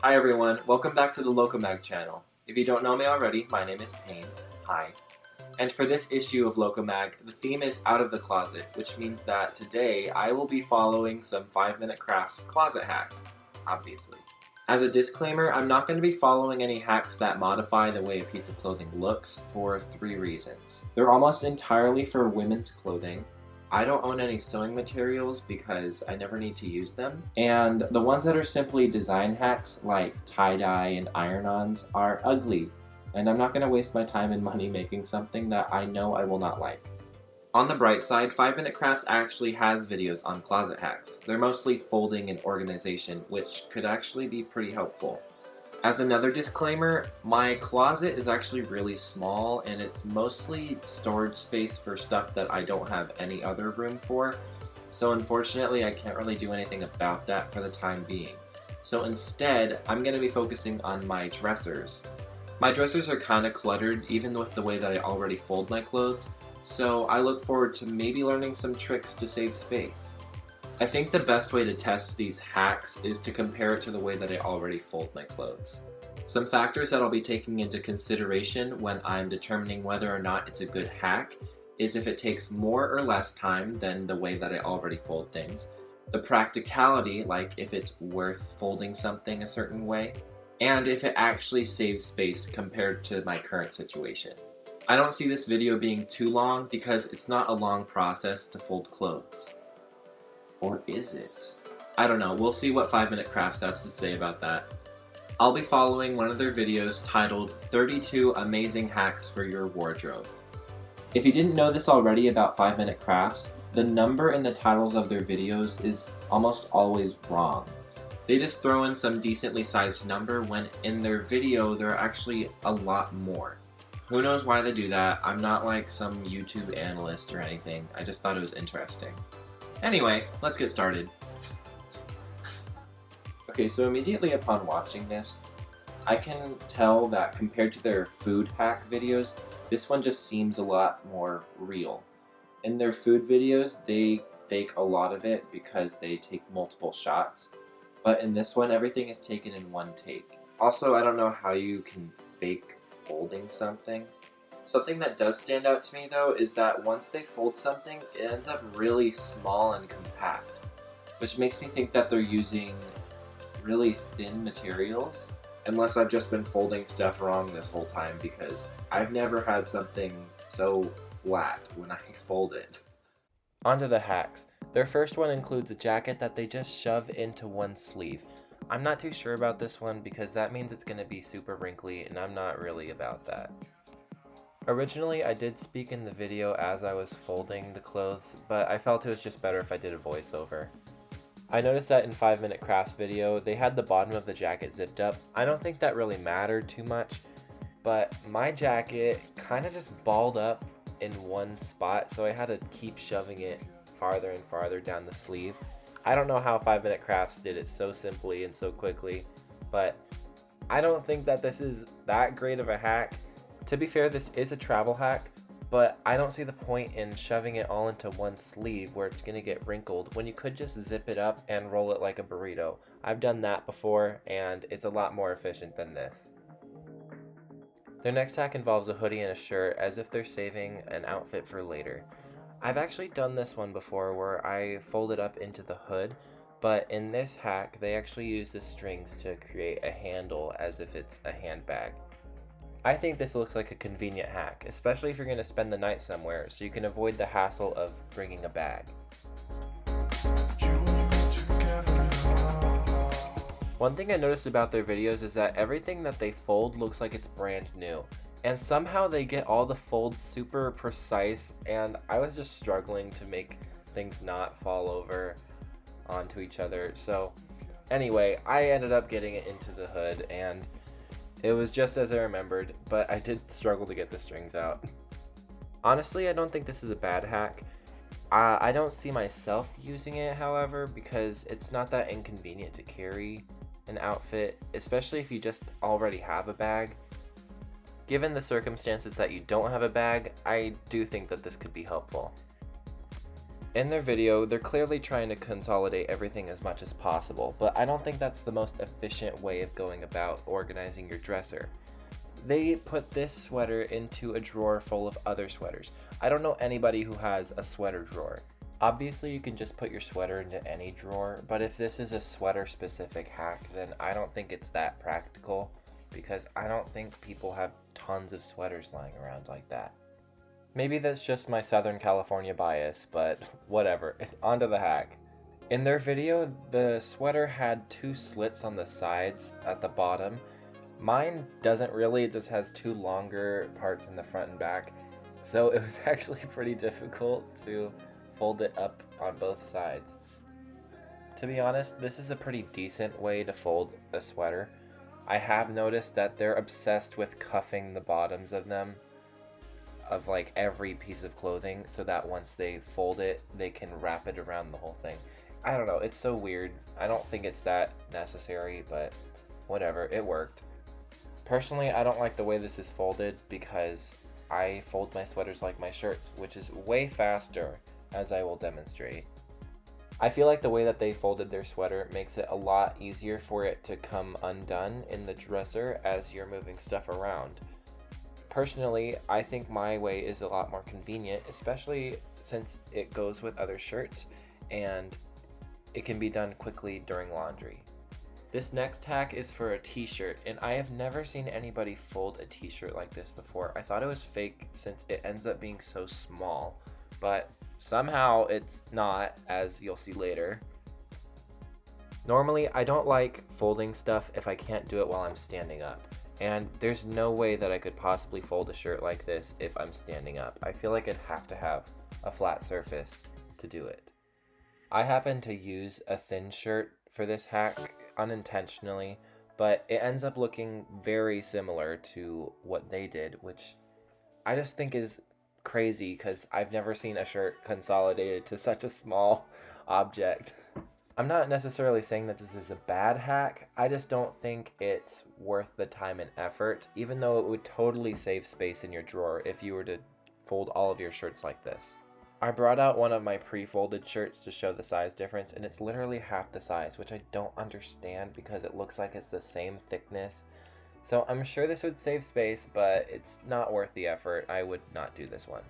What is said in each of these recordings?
Hi everyone, welcome back to the Locomag channel. If you don't know me already, my name is Payne. Hi. And for this issue of Locomag, the theme is Out of the Closet, which means that today I will be following some 5-minute crafts closet hacks, obviously. As a disclaimer, I'm not going to be following any hacks that modify the way a piece of clothing looks for 3 reasons. They're almost entirely for women's clothing. I don't own any sewing materials because I never need to use them. And the ones that are simply design hacks like tie-dye and iron-ons are ugly. And I'm not going to waste my time and money making something that I know I will not like. On the bright side, 5-Minute Crafts actually has videos on closet hacks. They're mostly folding and organization, which could actually be pretty helpful. As another disclaimer, my closet is actually really small and it's mostly storage space for stuff that I don't have any other room for. So unfortunately, I can't really do anything about that for the time being. So instead, I'm going to be focusing on my dressers. My dressers are kind of cluttered even with the way that I already fold my clothes, so I look forward to maybe learning some tricks to save space. I think the best way to test these hacks is to compare it to the way that I already fold my clothes. Some factors that I'll be taking into consideration when I'm determining whether or not it's a good hack is if it takes more or less time than the way that I already fold things, the practicality, like if it's worth folding something a certain way, and if it actually saves space compared to my current situation. I don't see this video being too long because it's not a long process to fold clothes. Or is it? I don't know, we'll see what 5-Minute Crafts has to say about that. I'll be following one of their videos titled 32 Amazing Hacks for Your Wardrobe. If you didn't know this already about 5-Minute Crafts, the number in the titles of their videos is almost always wrong. They just throw in some decently sized number when in their video there are actually a lot more. Who knows why they do that? I'm not like some YouTube analyst or anything, I just thought it was interesting. Anyway, let's get started. Okay, so immediately upon watching this, I can tell that compared to their food hack videos, this one just seems a lot more real. In their food videos, they fake a lot of it because they take multiple shots, but in this one, everything is taken in one take. Also, I don't know how you can fake folding something. Something that does stand out to me though is that once they fold something, it ends up really small and compact, which makes me think that they're using really thin materials, unless I've just been folding stuff wrong this whole time because I've never had something so flat when I fold it. Onto the hacks. Their first one includes a jacket that they just shove into one sleeve. I'm not too sure about this one because that means it's going to be super wrinkly and I'm not really about that. Originally, I did speak in the video as I was folding the clothes, but I felt it was just better if I did a voiceover. I noticed that in 5-Minute Crafts video, they had the bottom of the jacket zipped up. I don't think that really mattered too much, but my jacket kind of just balled up in one spot, so I had to keep shoving it farther and farther down the sleeve. I don't know how 5-Minute Crafts did it so simply and so quickly, but I don't think that this is that great of a hack. To be fair, this is a travel hack, but I don't see the point in shoving it all into one sleeve where it's going to get wrinkled when you could just zip it up and roll it like a burrito. I've done that before and it's a lot more efficient than this. Their next hack involves a hoodie and a shirt as if they're saving an outfit for later. I've actually done this one before where I fold it up into the hood, but in this hack they actually use the strings to create a handle as if it's a handbag. I think this looks like a convenient hack, especially if you're going to spend the night somewhere, so you can avoid the hassle of bringing a bag. One thing I noticed about their videos is that everything that they fold looks like it's brand new, and somehow they get all the folds super precise, and I was just struggling to make things not fall over onto each other. So anyway, I ended up getting it into the hood, and it was just as I remembered, but I did struggle to get the strings out. Honestly, I don't think this is a bad hack. I don't see myself using it, however, because it's not that inconvenient to carry an outfit, especially if you just already have a bag. Given the circumstances that you don't have a bag, I do think that this could be helpful. In their video, they're clearly trying to consolidate everything as much as possible, but I don't think that's the most efficient way of going about organizing your dresser. They put this sweater into a drawer full of other sweaters. I don't know anybody who has a sweater drawer. Obviously, you can just put your sweater into any drawer, but if this is a sweater specific hack, then I don't think it's that practical, because I don't think people have tons of sweaters lying around like that. Maybe that's just my Southern California bias, but whatever. On to the hack. In their video, the sweater had 2 slits on the sides at the bottom. Mine doesn't really, it just has 2 longer parts in the front and back. So it was actually pretty difficult to fold it up on both sides. To be honest, this is a pretty decent way to fold a sweater. I have noticed that they're obsessed with cuffing the bottoms of them, of like every piece of clothing, so that once they fold it, they can wrap it around the whole thing. I don't know, it's so weird. I don't think it's that necessary, but whatever, it worked. Personally, I don't like the way this is folded because I fold my sweaters like my shirts, which is way faster, as I will demonstrate. I feel like the way that they folded their sweater makes it a lot easier for it to come undone in the dresser as you're moving stuff around. Personally, I think my way is a lot more convenient, especially since it goes with other shirts and it can be done quickly during laundry. This next hack is for a t-shirt, and I have never seen anybody fold a t-shirt like this before. I thought it was fake since it ends up being so small, but somehow it's not, as you'll see later. Normally, I don't like folding stuff if I can't do it while I'm standing up. And there's no way that I could possibly fold a shirt like this if I'm standing up. I feel like I'd have to have a flat surface to do it. I happen to use a thin shirt for this hack unintentionally, but it ends up looking very similar to what they did, which I just think is crazy because I've never seen a shirt consolidated to such a small object. I'm not necessarily saying that this is a bad hack, I just don't think it's worth the time and effort, even though it would totally save space in your drawer if you were to fold all of your shirts like this. I brought out one of my pre-folded shirts to show the size difference, and it's literally half the size, which I don't understand because it looks like it's the same thickness. So I'm sure this would save space, but it's not worth the effort. I would not do this one.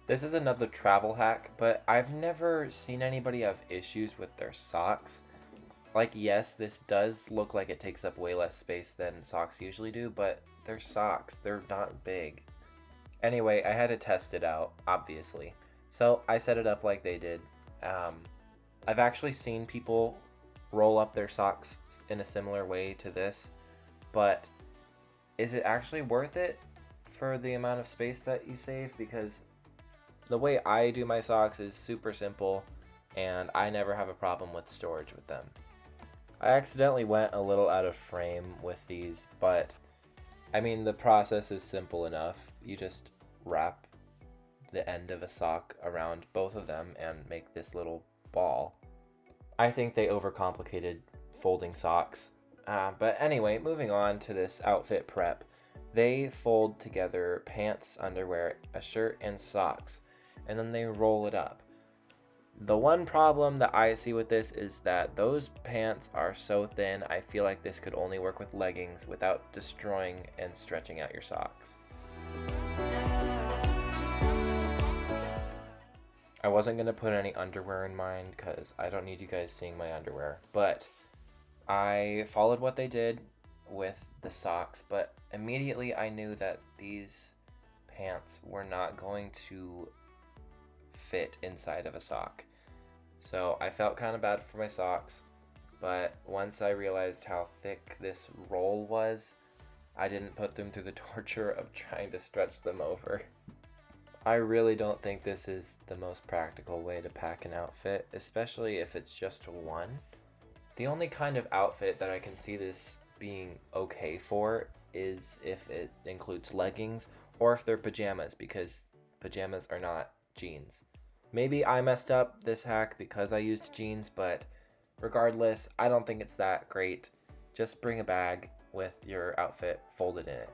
This is another travel hack, but I've never seen anybody have issues with their socks. Like, yes, this does look like it takes up way less space than socks usually do, but they're socks. They're not big. Anyway, I had to test it out, obviously. So I set it up like they did. I've actually seen people roll up their socks in a similar way to this, but is it actually worth it for the amount of space that you save? Because the way I do my socks is super simple, and I never have a problem with storage with them. I accidentally went a little out of frame with these, but I mean, the process is simple enough. You just wrap the end of a sock around both of them and make this little ball. I think they overcomplicated folding socks. But anyway, moving on to this outfit prep. They fold together pants, underwear, a shirt, and socks, and then they roll it up. The one problem that I see with this is that those pants are so thin, I feel like this could only work with leggings without destroying and stretching out your socks. I wasn't going to put any underwear in mine because I don't need you guys seeing my underwear, but I followed what they did with the socks, but immediately I knew that these pants were not going to fit inside of a sock. So I felt kind of bad for my socks, but once I realized how thick this roll was, I didn't put them through the torture of trying to stretch them over. I really don't think this is the most practical way to pack an outfit, especially if it's just one. The only kind of outfit that I can see this being okay for is if it includes leggings or if they're pajamas, because pajamas are not jeans. Maybe I messed up this hack because I used jeans, but regardless, I don't think it's that great. Just bring a bag with your outfit folded in it.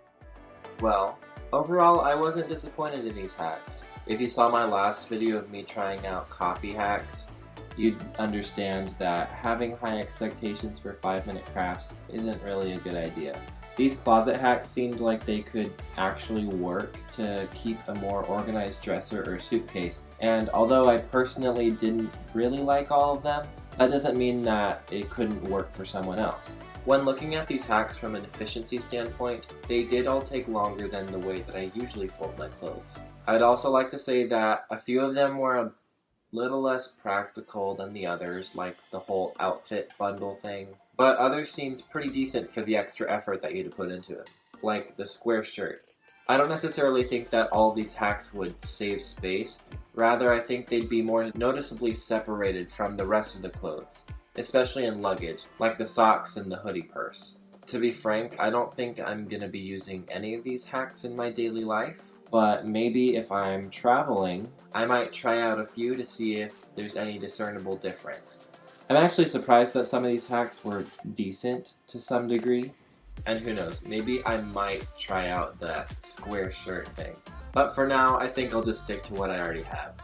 Well, overall, I wasn't disappointed in these hacks. If you saw my last video of me trying out coffee hacks, you'd understand that having high expectations for 5-minute crafts isn't really a good idea. These closet hacks seemed like they could actually work to keep a more organized dresser or suitcase, and although I personally didn't really like all of them, that doesn't mean that it couldn't work for someone else. When looking at these hacks from an efficiency standpoint, they did all take longer than the way that I usually fold my clothes. I'd also like to say that a few of them were a little less practical than the others, like the whole outfit bundle thing, but others seemed pretty decent for the extra effort that you had to put into it, like the square shirt. I don't necessarily think that all of these hacks would save space, rather I think they'd be more noticeably separated from the rest of the clothes, especially in luggage, like the socks and the hoodie purse. To be frank, I don't think I'm gonna be using any of these hacks in my daily life, but maybe if I'm traveling, I might try out a few to see if there's any discernible difference. I'm actually surprised that some of these hacks were decent to some degree, and who knows, maybe I might try out that square shirt thing. But for now, I think I'll just stick to what I already have.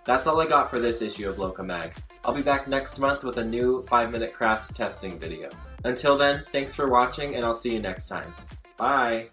That's all I got for this issue of Locomag. I'll be back next month with a new 5-minute crafts testing video. Until then, thanks for watching and I'll see you next time. Bye!